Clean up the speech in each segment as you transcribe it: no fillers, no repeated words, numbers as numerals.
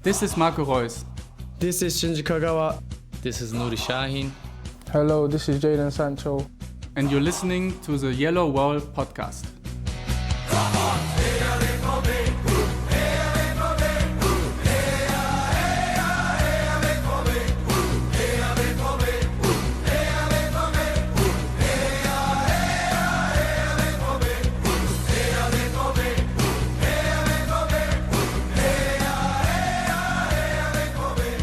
This is Marco Reus. This is Shinji Kagawa. This is Nuri Shahin. Hello, this is Jadon Sancho. And you're listening to the Yellowwallpod podcast.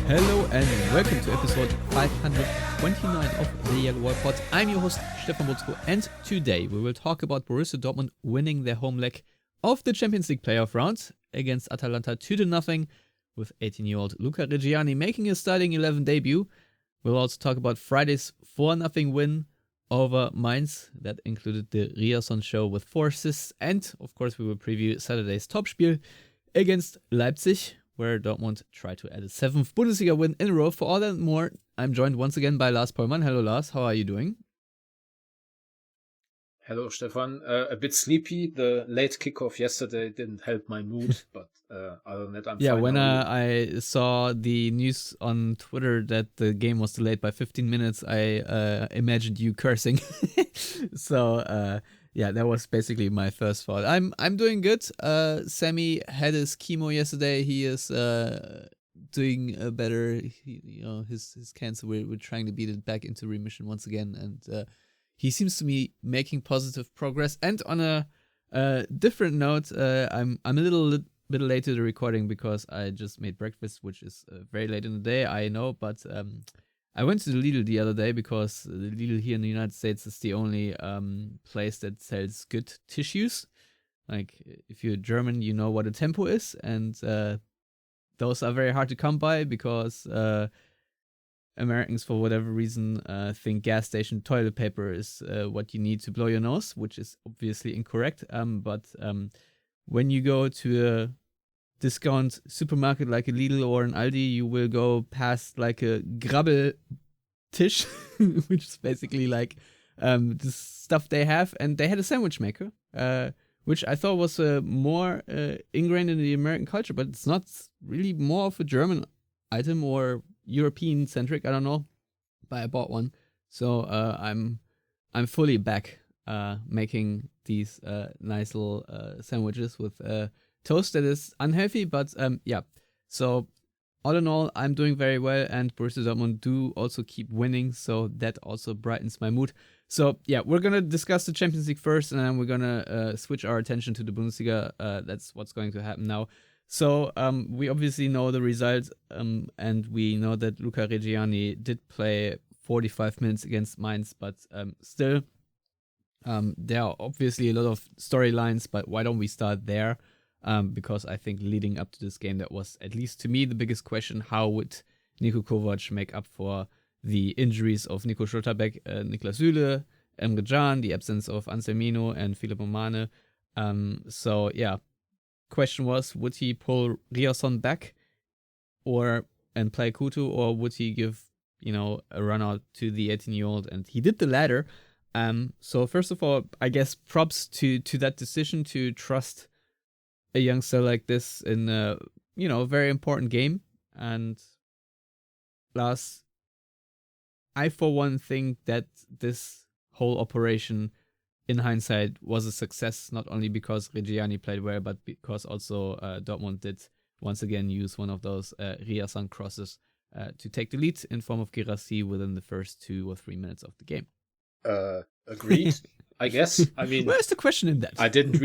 Hello and welcome to episode 529 of the Yellowwallpod. I'm your host Stefan Butzko, and today we will talk about Borussia Dortmund winning their home leg of the Champions League playoff round against Atalanta 2-0, with 18-year-old Luca Reggiani making his starting 11 debut. We'll also talk about Friday's 4-0 win over Mainz that included the Ryerson Show with 4 assists, and of course we will preview Saturday's Topspiel against Leipzig, where Dortmund tried to add a 7th Bundesliga win in a row. For all that and more, I'm joined once again by Lars Pollmann. Hello, Lars. How are you doing? Hello, Stefan. A bit sleepy. The late kickoff yesterday didn't help my mood, but other than that, I'm fine. When I saw the news on Twitter that the game was delayed by 15 minutes, I imagined you cursing. So, that was basically my first thought. I'm doing good. Sammy had his chemo yesterday. He is doing better. His cancer. We're trying to beat it back into remission once again, and he seems to be making positive progress. And on a different note, I'm a little bit late to the recording because I just made breakfast, which is very late in the day, I know, but I went to the Lidl the other day because the Lidl here in the United States is the only place that sells good tissues. Like, if you're German, you know what a Tempo is, and those are very hard to come by because Americans, for whatever reason, think gas station toilet paper is what you need to blow your nose, which is obviously incorrect. But when you go to a discount supermarket like a Lidl or an Aldi, you will go past like a Grabbel Tisch, which is basically like the stuff they have, and they had a sandwich maker, which I thought was more ingrained in the American culture, but it's not really, more of a German item or European centric, I don't know, but I bought one, so I'm fully back making these nice little sandwiches with toast that is unhealthy, but so all in all, I'm doing very well, and Borussia Dortmund do also keep winning, so that also brightens my mood. So we're gonna discuss the Champions League first, and then we're gonna switch our attention to the Bundesliga. That's what's going to happen now. So we obviously know the results, and we know that Luca Reggiani did play 45 minutes against Mainz, but still, there are obviously a lot of storylines, but why don't we start there? Because I think leading up to this game, that was, at least to me, the biggest question. How would Niko Kovac make up for the injuries of Nico Schlotterbeck, Niklas Süle, Emre Can, the absence of Anselmino and Philipp Omane? Question was, would he pull Ryerson back and play Kutu, or would he give, a run out to the 18-year-old? And he did the latter. So first of all, I guess props to that decision to trust a youngster like this in a very important game. And Lars, I for one think that this whole operation, in hindsight, was a success, not only because Reggiani played well, but because also Dortmund did once again use one of those Ryerson crosses to take the lead in form of Guirassy within the first 2 or 3 minutes of the game. Agreed, I guess. I mean, where's the question in that? I didn't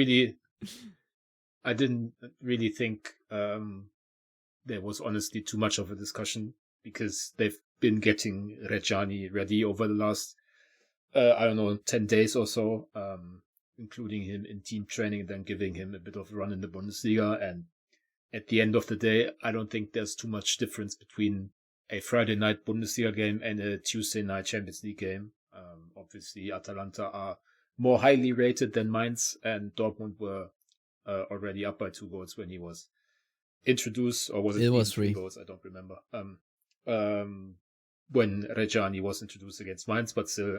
really think there was honestly too much of a discussion, because they've been getting Reggiani ready over the last 10 days or so, including him in team training and then giving him a bit of a run in the Bundesliga. And at the end of the day, I don't think there's too much difference between a Friday night Bundesliga game and a Tuesday night Champions League game. Obviously, Atalanta are more highly rated than Mainz, and Dortmund were already up by 2 goals when he was introduced, or was it was 3 goals? I don't remember. When Reggiani was introduced against Mainz, but still,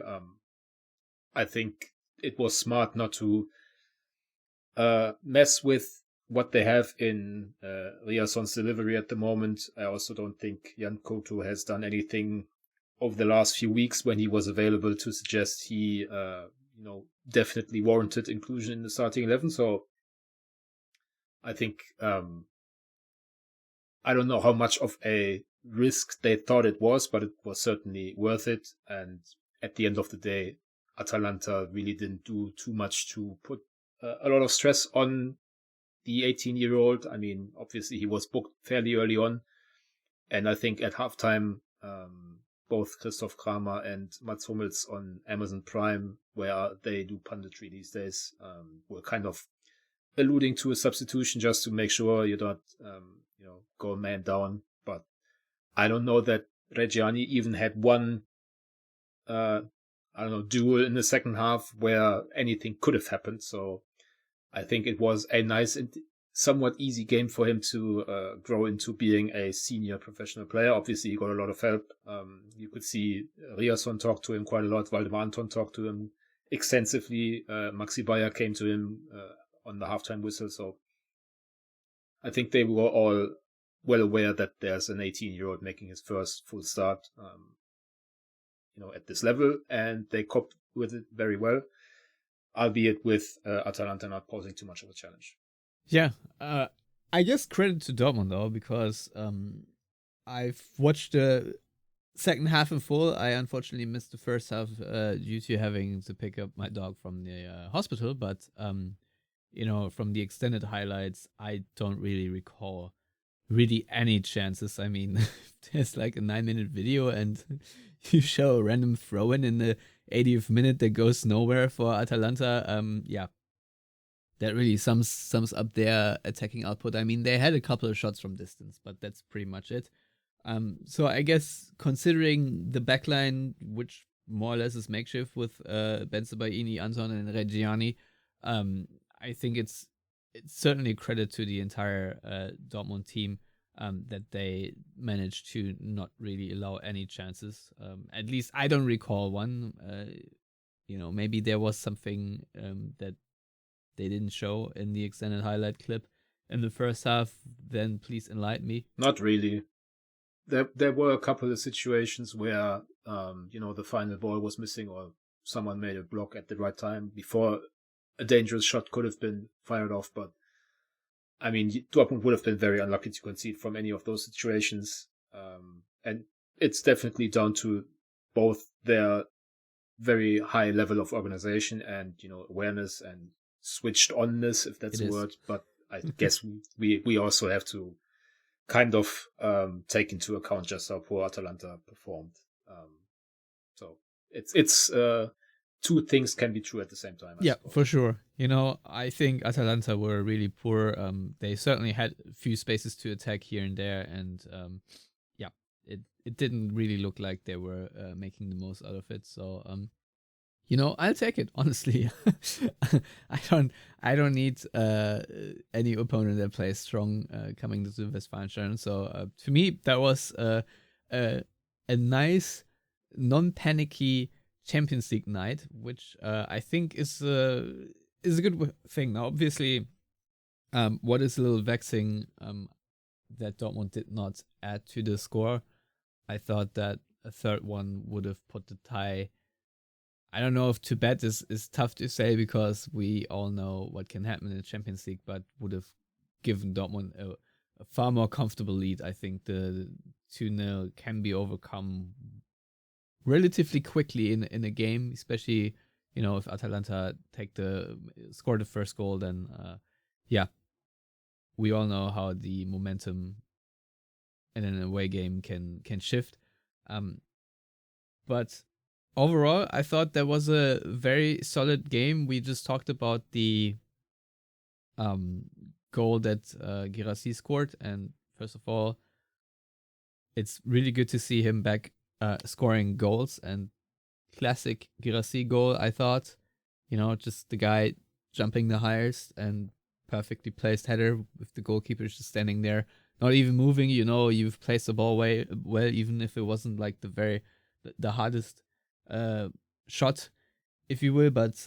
I think it was smart not to mess with what they have in Ryerson's delivery at the moment. I also don't think Jan Koto has done anything over the last few weeks when he was available to suggest he, definitely warranted inclusion in the starting 11. So I think, I don't know how much of a risk they thought it was, but it was certainly worth it. And at the end of the day, Atalanta really didn't do too much to put a lot of stress on the 18-year-old. I mean, obviously he was booked fairly early on. And I think at halftime, both Christoph Kramer and Mats Hummels on Amazon Prime, where they do punditry these days, were kind of alluding to a substitution just to make sure you don't, go a man down. But I don't know that Reggiani even had one, duel in the second half where anything could have happened. So I think it was a nice and somewhat easy game for him to grow into being a senior professional player. Obviously, he got a lot of help. You could see Ryerson talk to him quite a lot. Waldemar Anton talked to him extensively. Maxi Bayer came to him on the halftime whistle. So I think they were all well aware that there's an 18-year-old making his first full start, at this level, and they coped with it very well, albeit with Atalanta not posing too much of a challenge. Yeah, I guess credit to Dortmund though, because I've watched the second half in full. I unfortunately missed the first half due to having to pick up my dog from the hospital, but from the extended highlights, I don't really recall really any chances. I mean, there's like a 9-minute video and you show a random throw-in in the 80th minute that goes nowhere for Atalanta. That really sums up their attacking output. I mean, they had a couple of shots from distance, but that's pretty much it. So I guess considering the backline, which more or less is makeshift with Bensebaini, Anton, and Reggiani, I think it's certainly a credit to the entire Dortmund team that they managed to not really allow any chances. At least I don't recall one. Maybe there was something that they didn't show in the extended highlight clip in the first half. Then please enlighten me. Not really. There were a couple of situations where the final ball was missing or someone made a block at the right time before a dangerous shot could have been fired off. But I mean, Dortmund would have been very unlucky to concede from any of those situations. And it's definitely down to both their very high level of organization and, awareness and switched onness, if that's a word. But I guess we also have to kind of take into account just how poor Atalanta performed. So it's two things can be true at the same time. I suppose. For sure. I think Atalanta were really poor. They certainly had a few spaces to attack here and there, and it didn't really look like they were making the most out of it. So I'll take it, honestly. I don't need any opponent that plays strong coming to the Westfalenstadion. So to me, that was a nice, non-panicky Champions League night, which I think is a good thing. Now, obviously, what is a little vexing that Dortmund did not add to the score. I thought that a third one would have put the tie. I don't know if to bet is tough to say because we all know what can happen in the Champions League, but would have given Dortmund a far more comfortable lead. I think the 2-0 can be overcome relatively quickly in a game, especially if Atalanta score the first goal. Then we all know how the momentum in an away game can shift. But overall, I thought that was a very solid game. We just talked about the goal that Guirassy scored, and first of all, it's really good to see him back scoring goals, and classic Guirassy goal, I thought. Just the guy jumping the highest and perfectly placed header with the goalkeeper just standing there, not even moving. You've placed the ball well, even if it wasn't like the hardest shot, if you will. But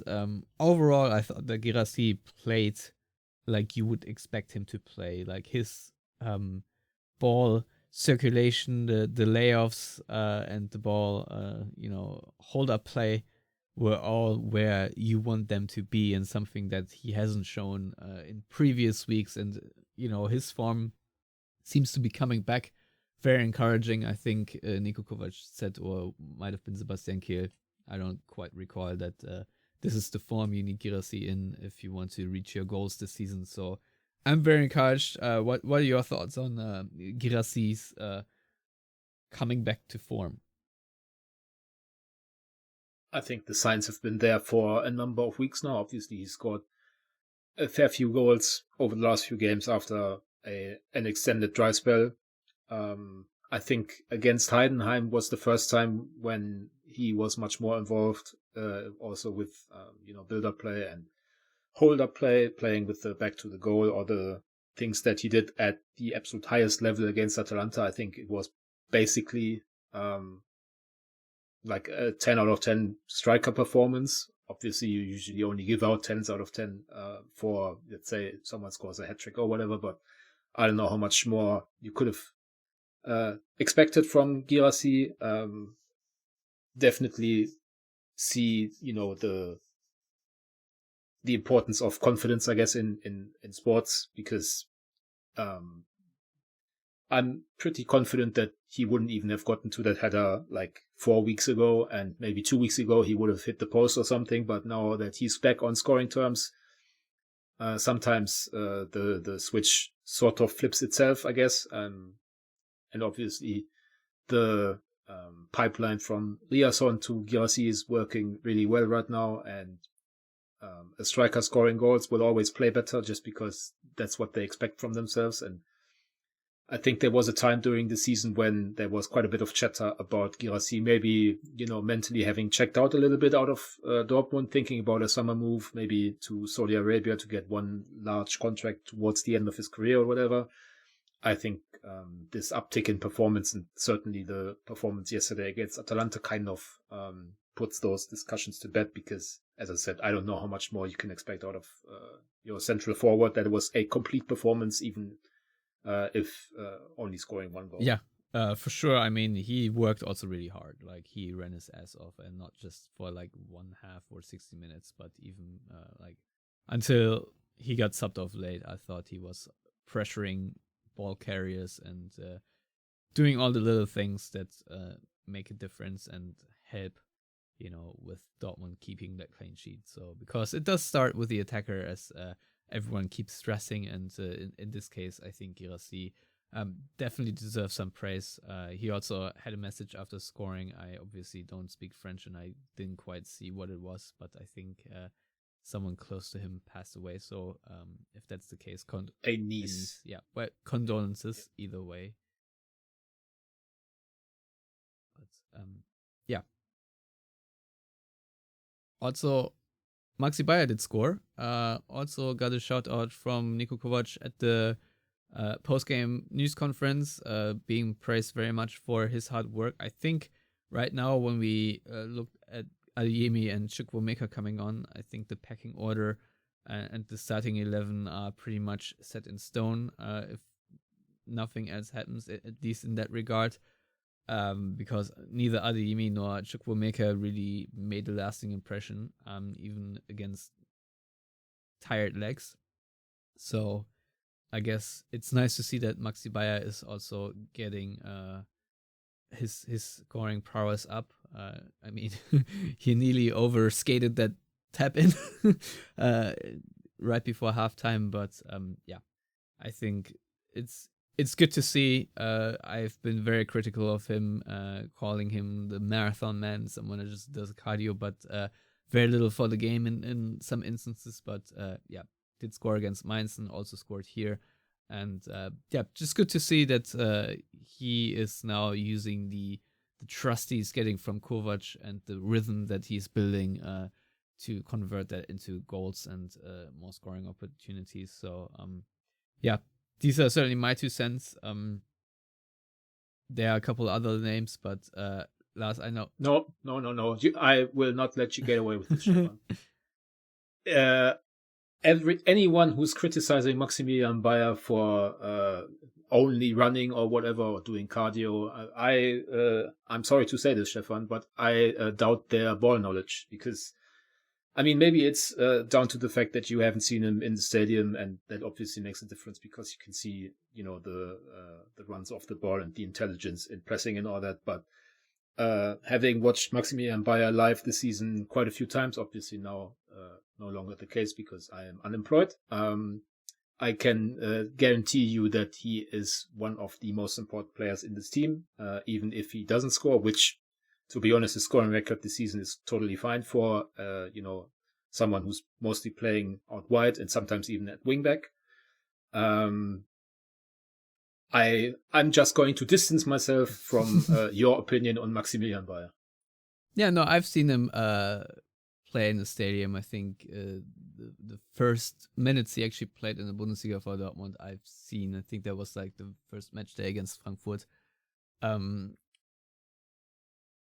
overall, I thought that Guirassy played like you would expect him to play. Like his ball circulation, the layoffs, and the ball, hold up play were all where you want them to be, and something that he hasn't shown in previous weeks. And his form seems to be coming back. Very encouraging. I think Niko Kovac said, or might have been Sebastian Kehl, I don't quite recall, that this is the form you need Guirassy in if you want to reach your goals this season. So I'm very encouraged. What are your thoughts on Guirassy's coming back to form? I think the signs have been there for a number of weeks now. Obviously, he scored a fair few goals over the last few games after an extended dry spell. I think against Heidenheim was the first time when he was much more involved, also with build-up play and hold-up play, playing with the back to the goal, or the things that he did at the absolute highest level against Atalanta. I think it was basically like a 10 out of 10 striker performance. Obviously, you usually only give out 10s out of 10 for, let's say, someone scores a hat-trick or whatever, but I don't know how much more you could have expected from Guirassy. Definitely see, the importance of confidence, I guess, in sports, because I'm pretty confident that he wouldn't even have gotten to that header like 4 weeks ago, and maybe 2 weeks ago he would have hit the post or something. But now that he's back on scoring terms, sometimes the switch sort of flips itself, I guess. And obviously the pipeline from Ryerson to Guirassy is working really well right now, and a striker scoring goals will always play better just because that's what they expect from themselves. And I think there was a time during the season when there was quite a bit of chatter about Guirassy maybe, mentally having checked out a little bit out of Dortmund, thinking about a summer move, maybe to Saudi Arabia to get one large contract towards the end of his career or whatever. I think this uptick in performance, and certainly the performance yesterday against Atalanta, kind of puts those discussions to bed, because, as I said, I don't know how much more you can expect out of your central forward. That was a complete performance, even if only scoring one goal. Yeah, for sure. I mean, he worked also really hard. Like, he ran his ass off, and not just for like 1/2 or 60 minutes, but even like until he got subbed off late. I thought he was pressuring ball carriers and doing all the little things that make a difference and help, with Dortmund keeping that clean sheet. So, because it does start with the attacker, as everyone keeps stressing, and in this case, I think Guirassy definitely deserves some praise. He also had a message after scoring. I obviously don't speak French, and I didn't quite see what it was, but I think someone close to him passed away. So if that's the case, a niece. Yeah, but condolences either way. But yeah. Also, Maxi Bayer did score. Also got a shout out from Niko Kovac at the post-game news conference, being praised very much for his hard work. I think right now, when we look at Adeyemi and Chukwuemeka coming on, I think the pecking order and the starting 11 are pretty much set in stone, if nothing else happens, at least in that regard. Because neither Adeyemi nor Chukwuemeka really made a lasting impression, even against tired legs. So I guess it's nice to see that Maxi Bayer is also getting his scoring prowess up. I mean, he nearly overskated that tap in right before halftime, but yeah, I think it's good to see. I've been very critical of him, calling him the marathon man, someone that just does cardio, but very little for the game in some instances. But yeah, did score against Mainz and also scored here. And yeah, just good to see that he is now using the trust he's getting from Kovac and the rhythm that he's building to convert that into goals and more scoring opportunities. So yeah, these are certainly my 2 cents. There are a couple other names, but Lars, I know. No. I will not let you get away with this, Stefan. anyone who's criticizing Maximilian Bayer for only running or whatever, or doing cardio, I'm sorry to say this, Stefan, but I doubt their ball knowledge, because I mean, maybe it's down to the fact that you haven't seen him in the stadium, and that obviously makes a difference, because you can see, the runs off the ball and the intelligence in pressing and all that. But having watched Maximilian Bayer live this season quite a few times, obviously now no longer the case because I am unemployed, I can guarantee you that he is one of the most important players in this team, even if he doesn't score, which, to be honest, his scoring record this season is totally fine for, someone who's mostly playing out wide and sometimes even at wingback. I'm just going to distance myself from your opinion on Maximilian Bayer. Yeah, no, I've seen him play in the stadium. I think the first minutes he actually played in the Bundesliga for Dortmund, I think that was like the first match day against Frankfurt.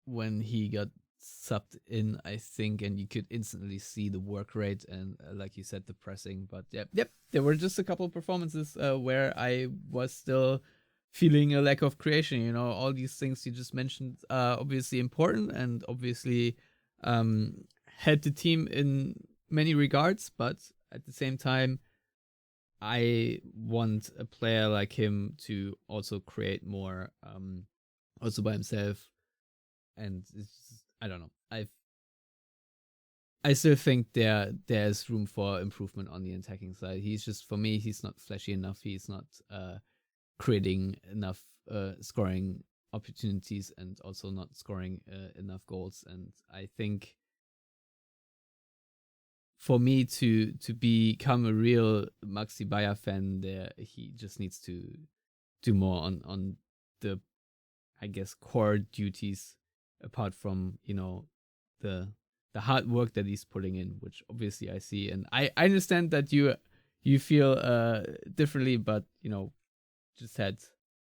When he got subbed in, I think, and you could instantly see the work rate and, like you said, the pressing. But yep, there were just a couple of performances where I was still feeling a lack of creation. All these things you just mentioned are obviously important and obviously helped the team in many regards. But at the same time, I want a player like him to also create more, also by himself. And it's just, I don't know. I still think there's room for improvement on the attacking side. He's just, for me, he's not flashy enough. He's not creating enough scoring opportunities, and also not scoring enough goals. And I think for me to become a real Maxi Bayer fan, he just needs to do more on the, I guess, core duties, apart from the hard work that he's putting in, which obviously I see, and I understand that you feel differently, but just had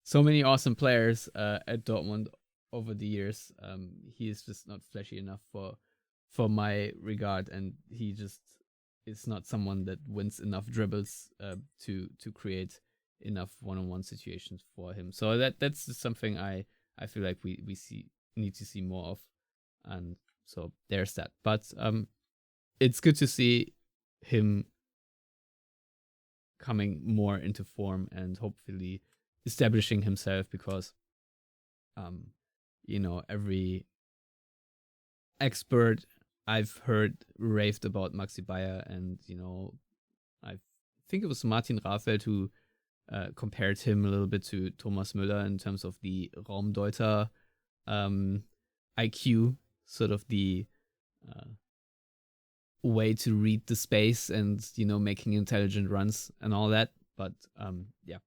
so many awesome players at Dortmund over the years. He is just not flashy enough for my regard, and he just is not someone that wins enough dribbles to create enough one-on-one situations for him. So that's just something I feel like we need to see more of, and so there's that. But it's good to see him coming more into form and hopefully establishing himself, because every expert I've heard raved about Maxi Bayer, and I think it was Martin Rafeld who compared him a little bit to Thomas Müller in terms of the Raumdeuter IQ, sort of the way to read the space and making intelligent runs and all that. But yeah,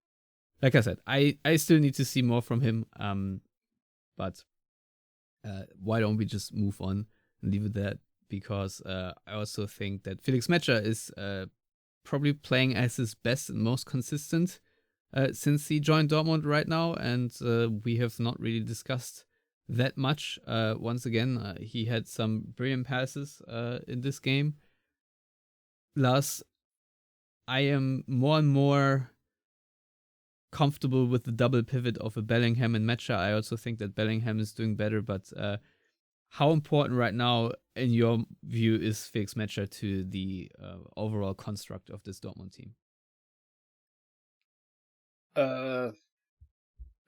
like I said, I still need to see more from him. But why don't we just move on and leave it at that? Because I also think that Felix Metscher is probably playing as his best and most consistent since he joined Dortmund right now, and we have not really discussed that much. Once again, he had some brilliant passes in this game. Lars, I am more and more comfortable with the double pivot of a Bellingham and Metscher. I also think that Bellingham is doing better, but how important right now, in your view, is Felix Metscher to the overall construct of this Dortmund team?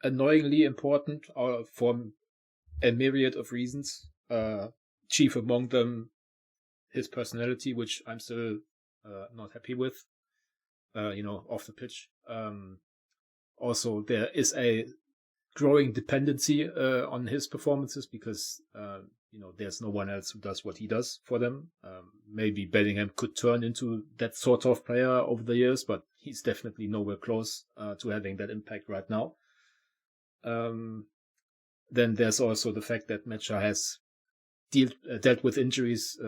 Annoyingly important for a myriad of reasons. Chief among them, his personality, which I'm still not happy with, off the pitch. Also, there is a growing dependency on his performances, because there's no one else who does what he does for them. Maybe Bellingham could turn into that sort of player over the years, but he's definitely nowhere close to having that impact right now. Then there's also the fact that Metscher has dealt with injuries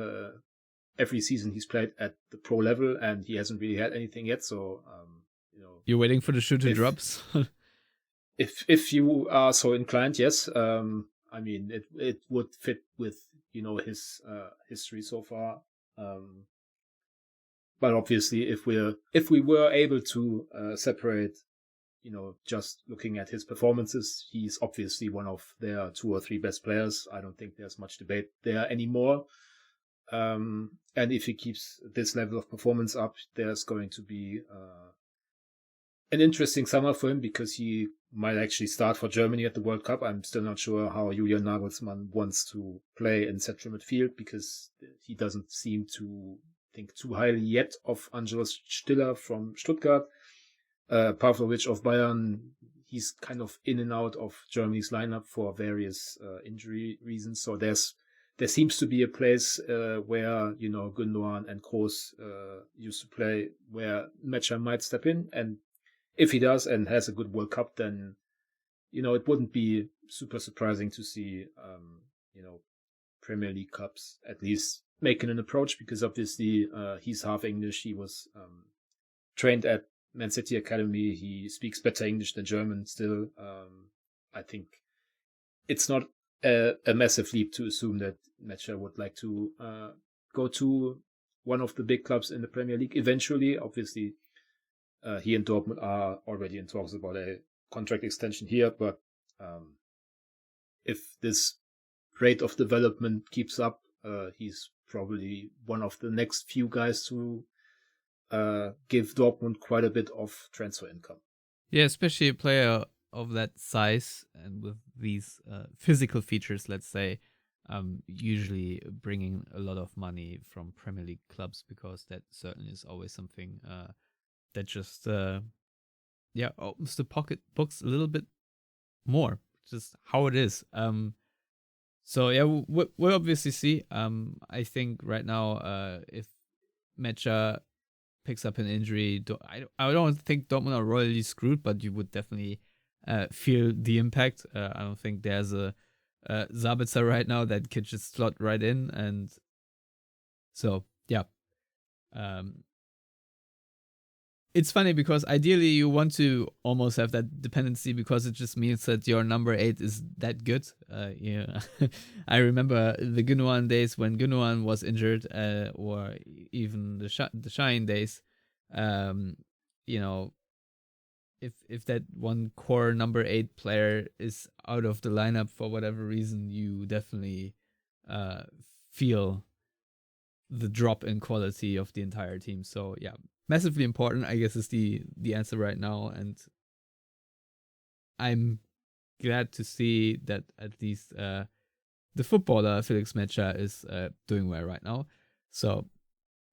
every season he's played at the pro level, and he hasn't really had anything yet. So, you're waiting for the shoe to drop. If you are so inclined, yes. I mean, it would fit with his history so far. But obviously, if we were able to separate, just looking at his performances, he's obviously one of their 2 or 3 best players. I don't think there's much debate there anymore. And if he keeps this level of performance up, there's going to be an interesting summer for him, because he might actually start for Germany at the World Cup. I'm still not sure how Julian Nagelsmann wants to play in central midfield, because he doesn't seem to think too highly yet of Angelo Stiller from Stuttgart. Pavlovic of Bayern, he's kind of in and out of Germany's lineup for various injury reasons. So there seems to be a place where, Gundogan and Kroos used to play, where Mecha might step in. And if he does and has a good World Cup, then, it wouldn't be super surprising to see, Premier League Cups at least making an approach, because obviously he's half English. He was trained at Man City Academy. He speaks better English than German still. I think it's not a massive leap to assume that Mecha would like to go to one of the big clubs in the Premier League eventually. Obviously, he and Dortmund are already in talks about a contract extension here, but if this rate of development keeps up, he's probably one of the next few guys to give Dortmund quite a bit of transfer income. Yeah, especially a player of that size and with these physical features, let's say, usually bringing a lot of money from Premier League clubs, because that certainly is always something that just opens the pocketbooks a little bit more, just how it is. So yeah, we'll obviously see. I think right now, if Mecha picks up an injury, I don't think Dortmund are royally screwed, but you would definitely feel the impact. I don't think there's a Sabitzer right now that could just slot right in, and so yeah. It's funny because ideally you want to almost have that dependency, because it just means that your number 8 is that good. Yeah, I remember the Gundogan days when Gundogan was injured, or even the Shine days. If that one core number 8 player is out of the lineup for whatever reason, you definitely feel the drop in quality of the entire team. So yeah, massively important, I guess, is the answer right now, and I'm glad to see that at least the footballer Felix Mecha is doing well right now. So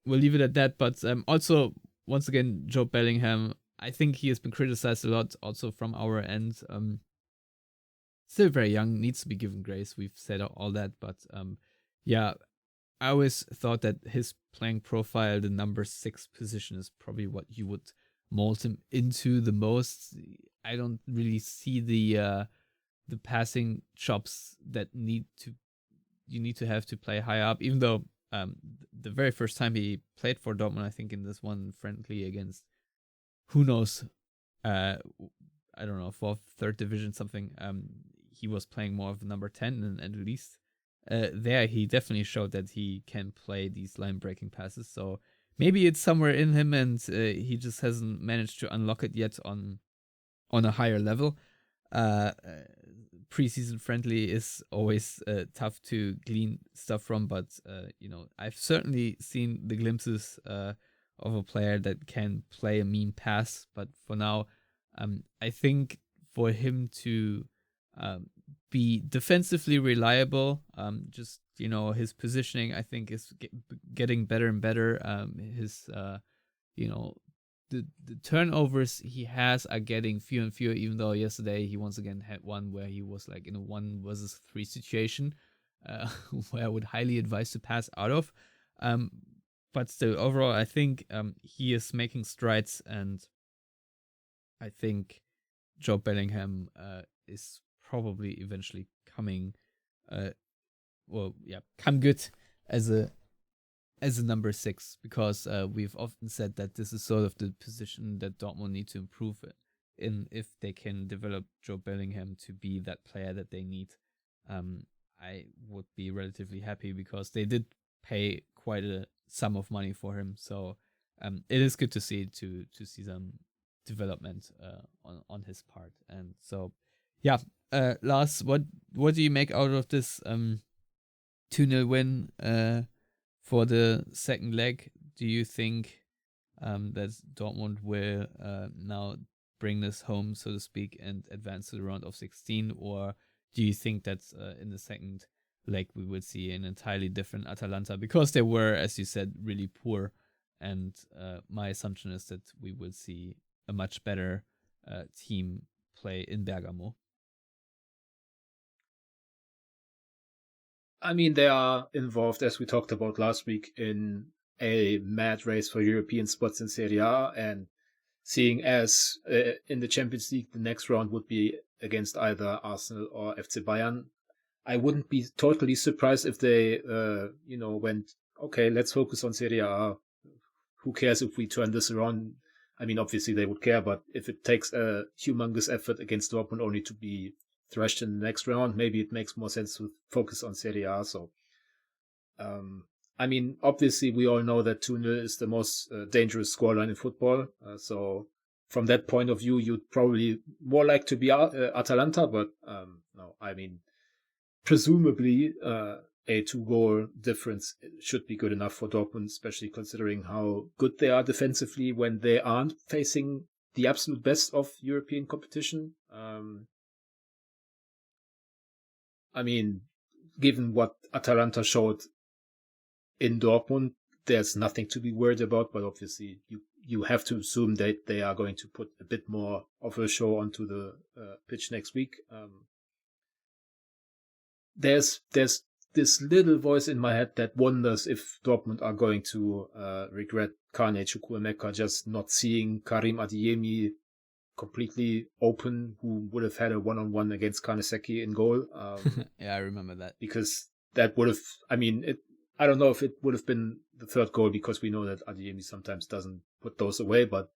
we'll leave it at that. But also, once again, Joe Bellingham, I think he has been criticized a lot also from our end. Still very young, needs to be given grace. We've said all that, but yeah, I always thought that his playing profile, the number 6 position, is probably what you would mold him into the most. I don't really see the passing chops that you need to have to play high up, even though the very first time he played for Dortmund, I think in this one friendly against who knows, I don't know, 4th, 3rd division something, he was playing more of the number 10, and at least there he definitely showed that he can play these line breaking passes. So maybe it's somewhere in him, and he just hasn't managed to unlock it yet on a higher level. Preseason friendly is always tough to glean stuff from, but I've certainly seen the glimpses of a player that can play a mean pass. But for now, I think for him to be defensively reliable, just his positioning, I think, is getting better and better. His the turnovers he has are getting fewer and fewer, even though yesterday he once again had one where he was like in a 1-versus-3 situation, where I would highly advise to pass out of. But still, overall, I think he is making strides, and I think Joe Bellingham is probably eventually come good as a number 6, because we've often said that this is sort of the position that Dortmund need to improve in if they can develop Joe Bellingham to be that player that they need. I would be relatively happy, because they did pay quite a sum of money for him. So it is good to see some development on his part. And so, yeah, Lars, what do you make out of this 2-0 win for the second leg? Do you think that Dortmund will now bring this home, so to speak, and advance to the round of 16? Or do you think that in the second leg we will see an entirely different Atalanta? Because they were, as you said, really poor. And my assumption is that we will see a much better team play in Bergamo. I mean, they are involved, as we talked about last week, in a mad race for European spots in Serie A, and seeing as in the Champions League, the next round would be against either Arsenal or FC Bayern. I wouldn't be totally surprised if they, went, okay, let's focus on Serie A. Who cares if we turn this around? I mean, obviously they would care, but if it takes a humongous effort against Dortmund only to be thrashed in the next round, maybe it makes more sense to focus on Serie A. So, I mean, obviously we all know that 2-0 is the most dangerous scoreline in football. So from that point of view, you'd probably more like to be Atalanta, but no, I mean, presumably a 2-goal difference should be good enough for Dortmund, especially considering how good they are defensively when they aren't facing the absolute best of European competition. I mean, given what Atalanta showed in Dortmund, there's nothing to be worried about, but obviously you have to assume that they are going to put a bit more of a show onto the pitch next week. There's this little voice in my head that wonders if Dortmund are going to regret Kane Chukwuemeka just not seeing Karim Adeyemi completely open, who would have had a one-on-one against Kaneseki in goal. Yeah, I remember that. Because that would have, I don't know if it would have been the third goal, because we know that Adeyemi sometimes doesn't put those away, but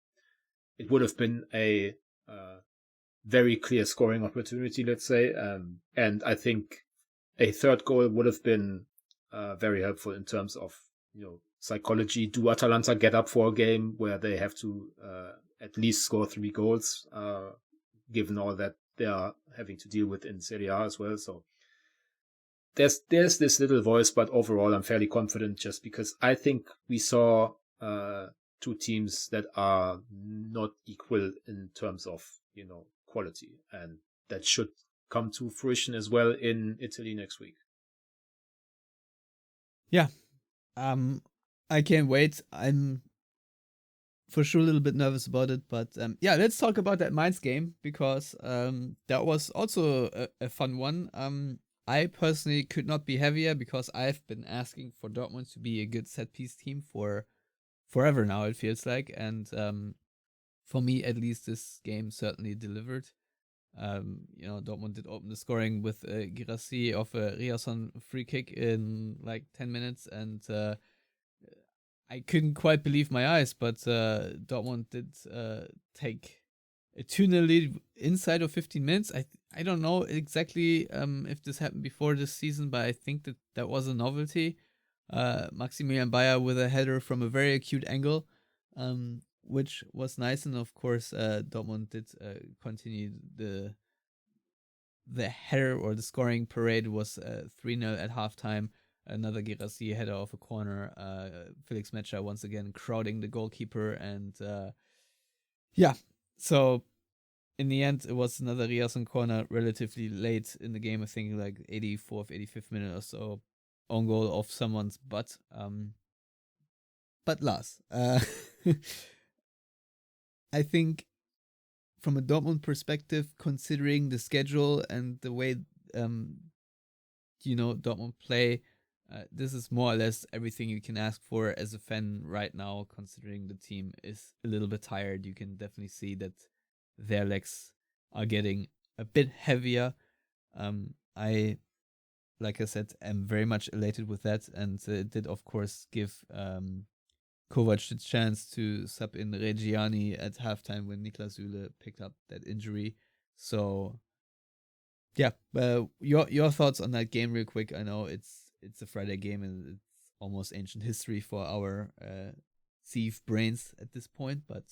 it would have been a very clear scoring opportunity, let's say. And I think a third goal would have been very helpful in terms of, psychology. Do Atalanta get up for a game where they have to at least score 3 goals, given all that they are having to deal with in Serie A as well? So there's this little voice, but overall I'm fairly confident, just because I think we saw two teams that are not equal in terms of, quality, and that should come to fruition as well in Italy next week. Yeah. I can't wait. I'm for sure a little bit nervous about it, but let's talk about that Mainz game, because that was also a fun one. I personally could not be heavier, because I've been asking for Dortmund to be a good set-piece team for forever now, it feels like, and for me at least this game certainly delivered. Dortmund did open the scoring with Guirassy off a Ryerson free kick in like 10 minutes, and I couldn't quite believe my eyes, but Dortmund did take a 2-0 lead inside of 15 minutes. I don't know exactly if this happened before this season, but I think that was a novelty. Maximilian Bayer with a header from a very acute angle, which was nice. And of course, Dortmund did continue the header, or the scoring parade was 3-0 at halftime. Another Guirassy header off a corner. Felix Metscher once again crowding the goalkeeper. And so in the end, it was another Ryerson corner relatively late in the game. I think like 84th, 85th minute or so. Own goal off someone's butt. But Lars, I think from a Dortmund perspective, considering the schedule and the way Dortmund play, this is more or less everything you can ask for as a fan right now, considering the team is a little bit tired. You can definitely see that their legs are getting a bit heavier. Like I said, am very much elated with that, and it did, of course, give Kovac the chance to sub in Reggiani at halftime when Niklas Süle picked up that injury. So, yeah, your thoughts on that game real quick. I know it's a Friday game and it's almost ancient history for our thief brains at this point, but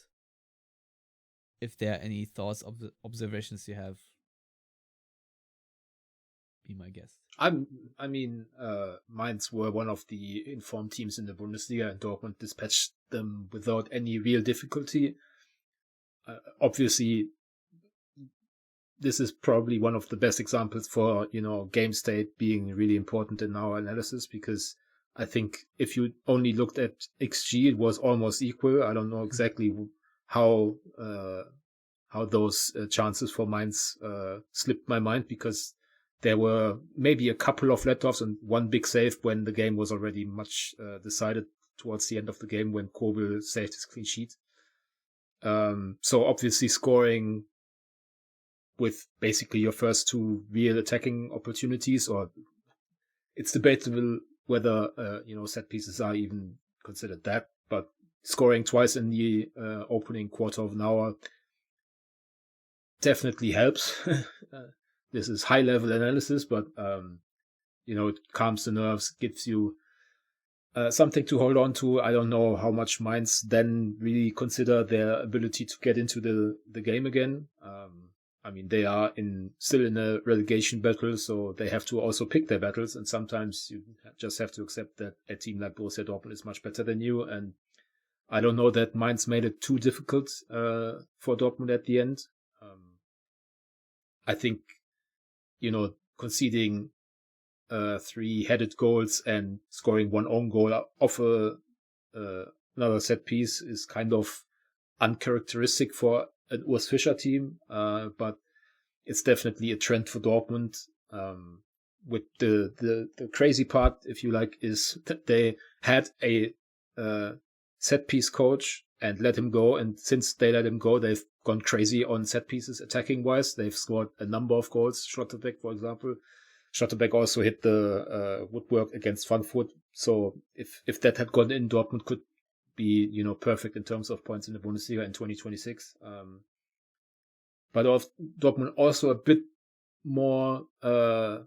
if there are any thoughts of the observations you have, be my guest. Mainz were one of the informed teams in the Bundesliga, and Dortmund dispatched them without any real difficulty. Obviously, this is probably one of the best examples for, game state being really important in our analysis, because I think if you only looked at XG, it was almost equal. I don't know exactly how those chances for Mainz slipped my mind, because there were maybe a couple of let-offs and one big save when the game was already much decided towards the end of the game, when Kobel saved his clean sheet. So obviously scoring with basically your first two real attacking opportunities, or it's debatable whether, set pieces are even considered that, but scoring twice in the opening quarter of an hour definitely helps. This is high level analysis, but, it calms the nerves, gives you something to hold on to. I don't know how much Mainz then really consider their ability to get into the game again. They are still in a relegation battle, so they have to also pick their battles. And sometimes you just have to accept that a team like Borussia Dortmund is much better than you. And I don't know that Mainz made it too difficult for Dortmund at the end. I think, conceding 3 headed goals and scoring 1 own goal off another set piece is kind of uncharacteristic for an Urs Fischer team, but it's definitely a trend for Dortmund. With the crazy part, if you like, is that they had a set piece coach and let him go, and since they let him go, they've gone crazy on set pieces attacking wise. They've scored a number of goals. Schlotterbeck, for example. Schlotterbeck also hit the woodwork against Frankfurt. So if that had gone in, Dortmund could be, perfect in terms of points in the Bundesliga in 2026. But Dortmund also a bit more, a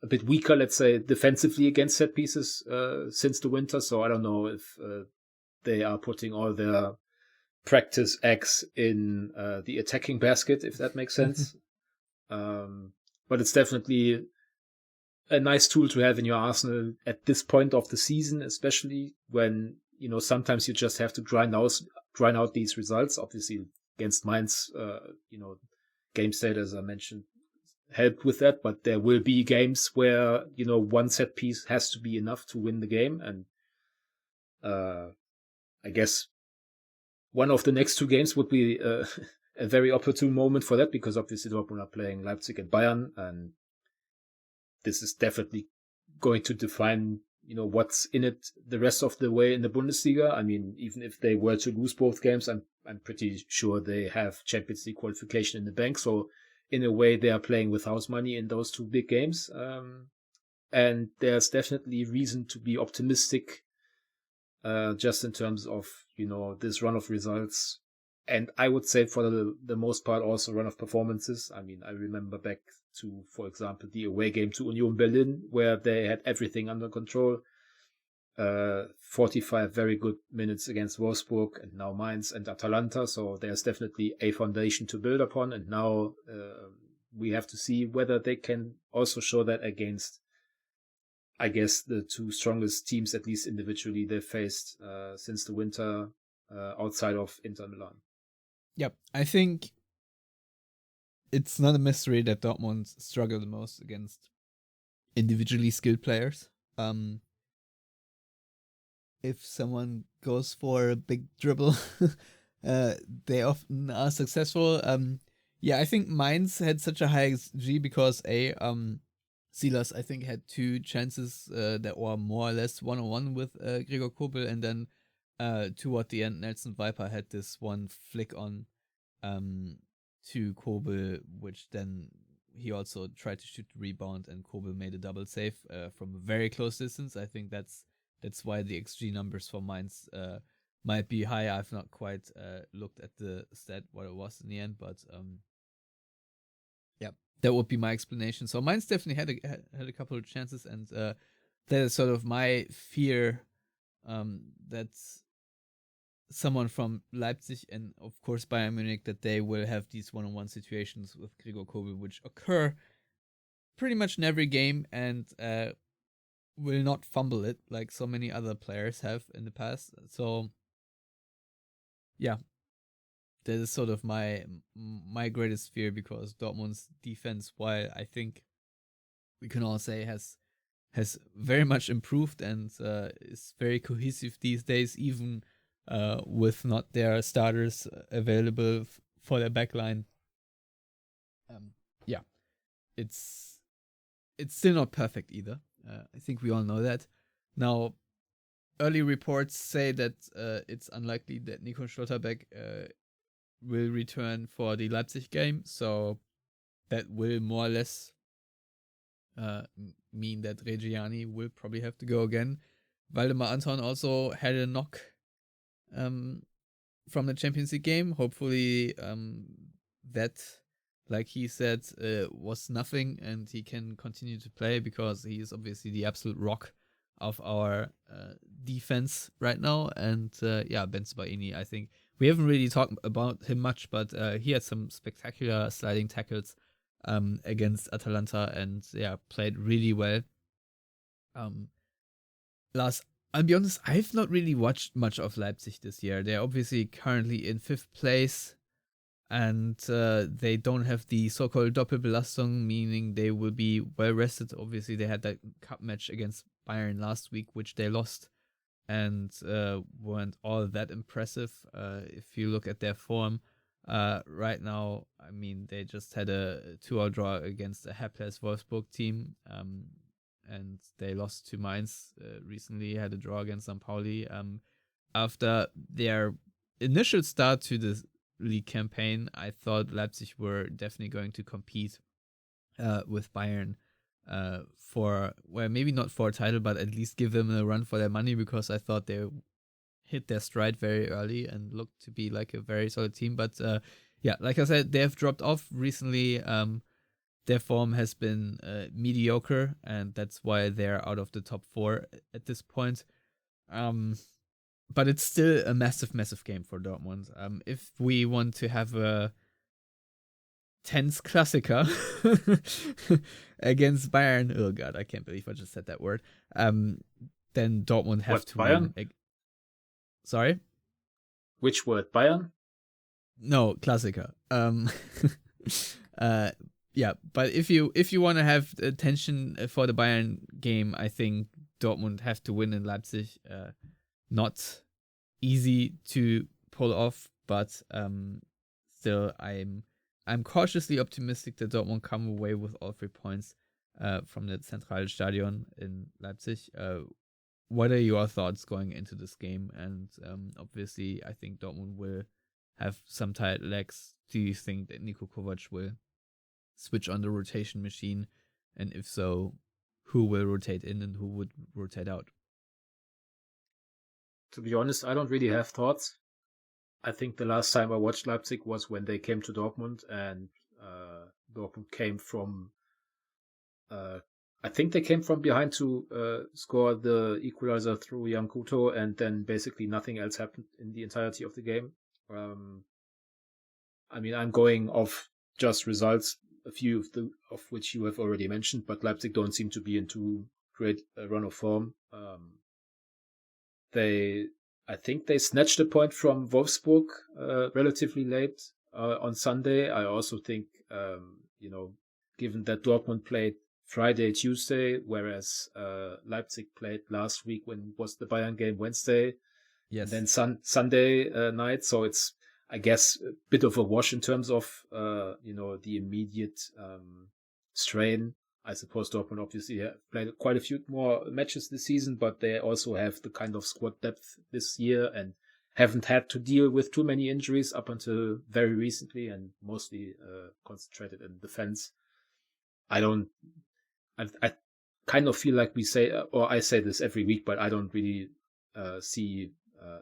bit weaker, let's say, defensively against set pieces since the winter. So I don't know if they are putting all their practice eggs in the attacking basket, if that makes sense. But it's definitely a nice tool to have in your arsenal at this point of the season, especially when, sometimes you just have to grind out these results. Obviously, against Mainz, game state, as I mentioned, helped with that, but there will be games where, one set piece has to be enough to win the game. And I guess one of the next 2 games would be a very opportune moment for that, because obviously Dortmund are playing Leipzig and Bayern, and this is definitely going to define, what's in it the rest of the way in the Bundesliga. Even if they were to lose both games, I'm pretty sure they have Champions League qualification in the bank. So in a way, they are playing with house money in those 2 big games. And there's definitely reason to be optimistic, just in terms of, this run of results. And I would say for the most part also run of performances. I remember back to, for example, the away game to Union Berlin, where they had everything under control. 45 very good minutes against Wolfsburg, and now Mainz and Atalanta. So there's definitely a foundation to build upon. And now we have to see whether they can also show that against, I guess, the 2 strongest teams, at least individually, they've faced since the winter, outside of Inter Milan. Yep, I think it's not a mystery that Dortmund struggle the most against individually skilled players. If someone goes for a big dribble, they often are successful. I think Mainz had such a high XG because Silas, I think, had 2 chances that were more or less 1-on-1 with Gregor Kobel, and then toward the end, Nelson Viper had this one flick on to Kobel, which then he also tried to shoot the rebound, and Kobel made a double save from a very close distance. I think that's why the XG numbers for Mainz might be high. I've not quite looked at the stat what it was in the end, but that would be my explanation. So Mainz definitely had a couple of chances, and that is sort of my fear that's someone from Leipzig and of course Bayern Munich, that they will have these one-on-one situations with Gregor Kobel, which occur pretty much in every game, and will not fumble it like so many other players have in the past. So yeah, that is sort of my greatest fear, because Dortmund's defense, while I think we can all say has very much improved and is very cohesive these days, even with not their starters available for their backline. Yeah, it's still not perfect either. I think we all know that. Now, early reports say that it's unlikely that Nico Schlotterbeck will return for the Leipzig game, so that will more or less mean that Reggiani will probably have to go again. Waldemar Anton also had a knock from the Champions League game. Hopefully that, like he said, was nothing and he can continue to play, because he is obviously the absolute rock of our defense right now. And Ben Sebaini, I think we haven't really talked about him much, but he had some spectacular sliding tackles against Atalanta, and played really well. Lars, I'll be honest, I've not really watched much of Leipzig this year. They're obviously currently in 5th place, and they don't have the so-called Doppelbelastung, meaning they will be well rested. Obviously, they had that cup match against Bayern last week, which they lost, and weren't all that impressive. If you look at their form right now, I mean, they just had a 2-2 draw against a hapless Wolfsburg team, and they lost to Mainz recently, had a draw against St. Pauli. After their initial start to the league campaign, I thought Leipzig were definitely going to compete with Bayern for, well, maybe not for a title, but at least give them a run for their money, because I thought they hit their stride very early and looked to be like a very solid team. But like I said, they have dropped off recently. Their form has been mediocre, and that's why they're out of the top 4 at this point. But it's still a massive, massive game for Dortmund. If we want to have a tense Klassiker against Bayern, oh god, I can't believe I just said that word. Then Dortmund have to Bayern? win. Sorry? Which word? Bayern? No, Klassiker. But if you want to have attention for the Bayern game, I think Dortmund have to win in Leipzig. Not easy to pull off, but still, I'm cautiously optimistic that Dortmund come away with all 3 points from the Zentralstadion in Leipzig. What are your thoughts going into this game? And obviously, I think Dortmund will have some tired legs. Do you think that Niko Kovac will switch on the rotation machine? And if so, who will rotate in and who would rotate out? To be honest, I don't really have thoughts. I think the last time I watched Leipzig was when they came to Dortmund, and Dortmund came from I think they came from behind to score the equalizer through Jan Couto, and then basically nothing else happened in the entirety of the game. I mean, I'm going off just results, a few of which you have already mentioned, but Leipzig don't seem to be in too great a run of form. I think they snatched a point from Wolfsburg relatively late on Sunday. I also think, given that Dortmund played Friday, Tuesday, whereas Leipzig played last week when was the Bayern game Wednesday, yes, then Sunday night. So it's, I guess, a bit of a wash in terms of the immediate strain. I suppose Dortmund obviously have played quite a few more matches this season, but they also have the kind of squad depth this year and haven't had to deal with too many injuries up until very recently, and mostly concentrated in defense. I kind of feel like we say, or I say this every week, but I don't really see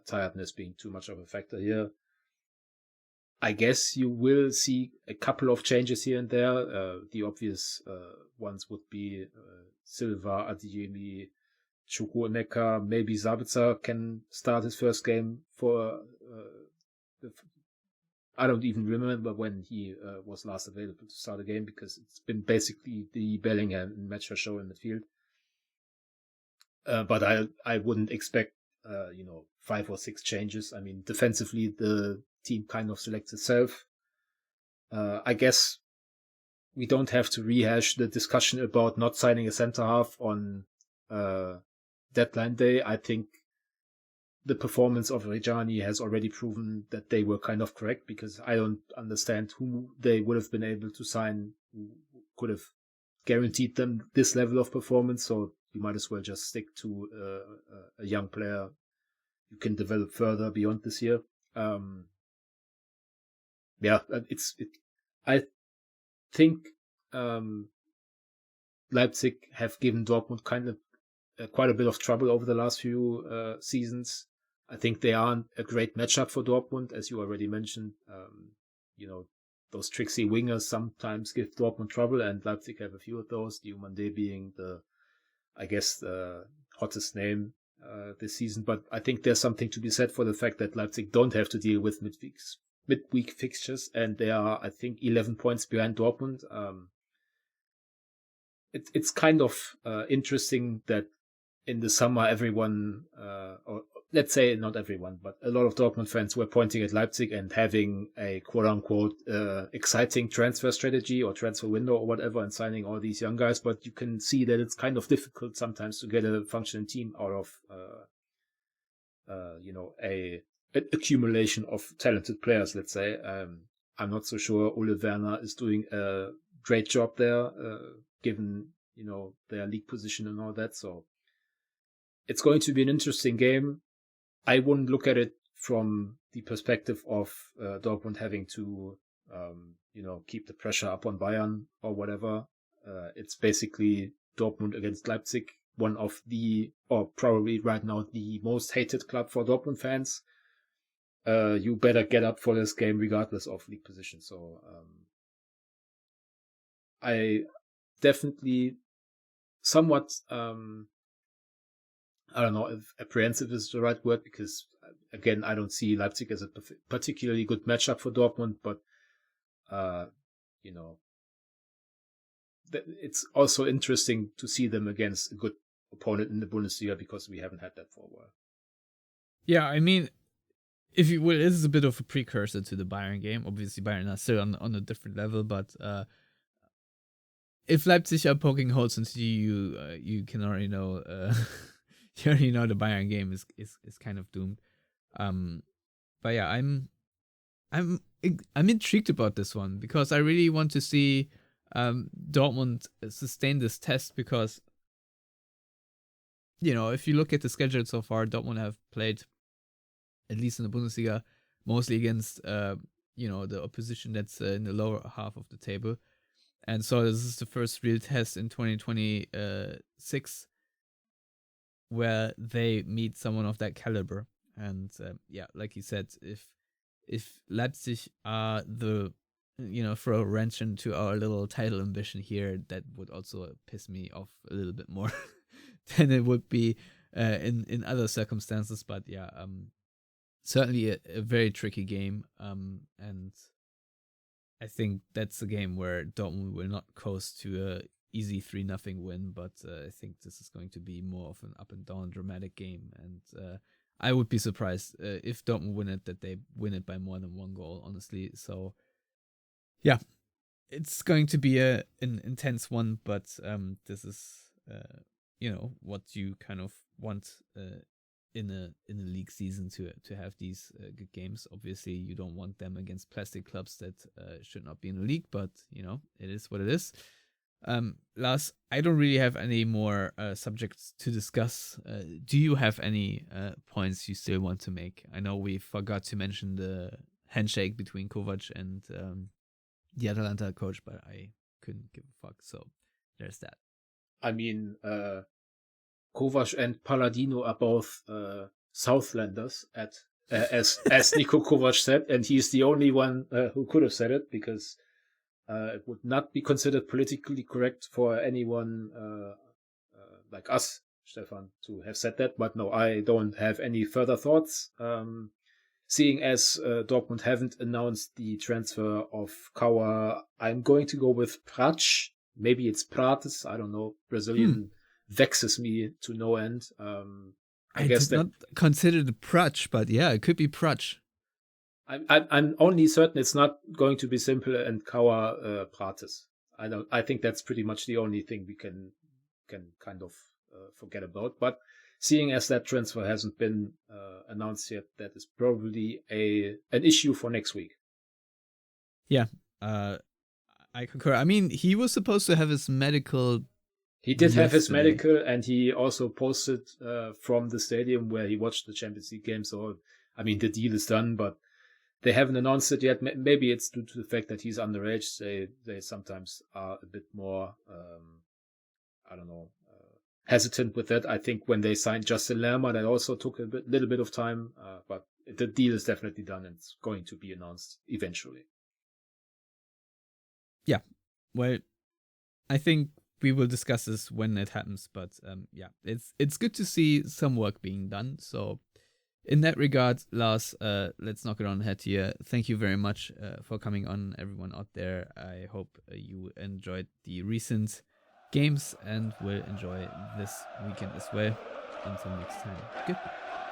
tiredness being too much of a factor here. I guess you will see a couple of changes here and there. The obvious ones would be Silva, Adeyemi, Chukwuemeka, maybe Sabitzer can start his first game for. I don't even remember when he was last available to start a game, because it's been basically the Bellingham and Matcher show in midfield. But I wouldn't expect 5 or 6 changes. I mean, defensively the team kind of selects itself. I guess we don't have to rehash the discussion about not signing a centre half on deadline day. I think the performance of Reggiani has already proven that they were kind of correct, because I don't understand who they would have been able to sign who could have guaranteed them this level of performance. So you might as well just stick to a young player you can develop further beyond this year. I think Leipzig have given Dortmund kind of quite a bit of trouble over the last few seasons. I think they aren't a great matchup for Dortmund, as you already mentioned. Those tricksy wingers sometimes give Dortmund trouble, and Leipzig have a few of those. Diomande being the hottest name this season. But I think there's something to be said for the fact that Leipzig don't have to deal with midweek fixtures, and they are, I think, 11 points behind Dortmund. It's kind of interesting that in the summer everyone, or let's say not everyone, but a lot of Dortmund fans were pointing at Leipzig and having a quote-unquote exciting transfer strategy or transfer window or whatever, and signing all these young guys. But you can see that it's kind of difficult sometimes to get a functioning team out of a accumulation of talented players, let's say. I'm not so sure Ole Werner is doing a great job there, given their league position and all that. So it's going to be an interesting game. I wouldn't look at it from the perspective of Dortmund having to keep the pressure up on Bayern or whatever. It's basically Dortmund against Leipzig, one of or probably right now the most hated club for Dortmund fans. You better get up for this game regardless of league position. So I definitely somewhat I don't know if apprehensive is the right word, because again, I don't see Leipzig as a particularly good matchup for Dortmund, but it's also interesting to see them against a good opponent in the Bundesliga, because we haven't had that for a while. Yeah, I mean, if you will, this is a bit of a precursor to the Bayern game. Obviously, Bayern are still on a different level, but if Leipzig are poking holes into you can already know. You already know the Bayern game is kind of doomed. But yeah, I'm intrigued about this one, because I really want to see Dortmund sustain this test, because if you look at the schedule so far, Dortmund have played, at least in the Bundesliga, mostly against the opposition that's in the lower half of the table, and so this is the first real test in 2026 where they meet someone of that caliber. And like you said, if Leipzig are the throw a wrench into our little title ambition here, that would also piss me off a little bit more than it would be in other circumstances. But certainly a very tricky game, and I think that's a game where Dortmund will not coast to a easy 3-0 win, but I think this is going to be more of an up and down dramatic game, and I would be surprised if Dortmund win it, that they win it by more than 1 goal, honestly. So yeah, it's going to be an intense one, but this is what you kind of want in a league season, to have these good games. Obviously you don't want them against plastic clubs that should not be in the league, but it is what it is. Lars, I don't really have any more subjects to discuss. Do you have any points you still want to make? I know we forgot to mention the handshake between Kovac and the Atalanta coach, but I couldn't give a fuck, so there's that. I mean, Kovac and Palladino are both Southlanders, as Niko Kovac said, and he's the only one who could have said it, because it would not be considered politically correct for anyone like us Stefan, to have said that. But no, I don't have any further thoughts. Seeing as Dortmund haven't announced the transfer of Kawa, I'm going to go with Prach. Maybe it's Prates. I don't know. Brazilian vexes me to no end. I guess did not consider the Prach, but yeah, it could be Prach. I'm only certain it's not going to be simple and Kawa Prates. I think that's pretty much the only thing we can kind of forget about. But seeing as that transfer hasn't been announced yet, that is probably an issue for next week. Yeah, I concur. I mean, he was supposed to have his medical. He did have his medical, and he also posted from the stadium where he watched the Champions League game. So, I mean, the deal is done, but they haven't announced it yet. Maybe it's due to the fact that he's underage. They sometimes are a bit more, I don't know, hesitant with that. I think when they signed Justin Lerma, that also took a little bit of time, but the deal is definitely done and it's going to be announced eventually. Yeah, well, I think we will discuss this when it happens, but yeah, it's good to see some work being done. So in that regard, Lars, let's knock it on the head here. Thank you very much for coming on, everyone out there. I hope you enjoyed the recent games and will enjoy this weekend as well. Until next time, goodbye.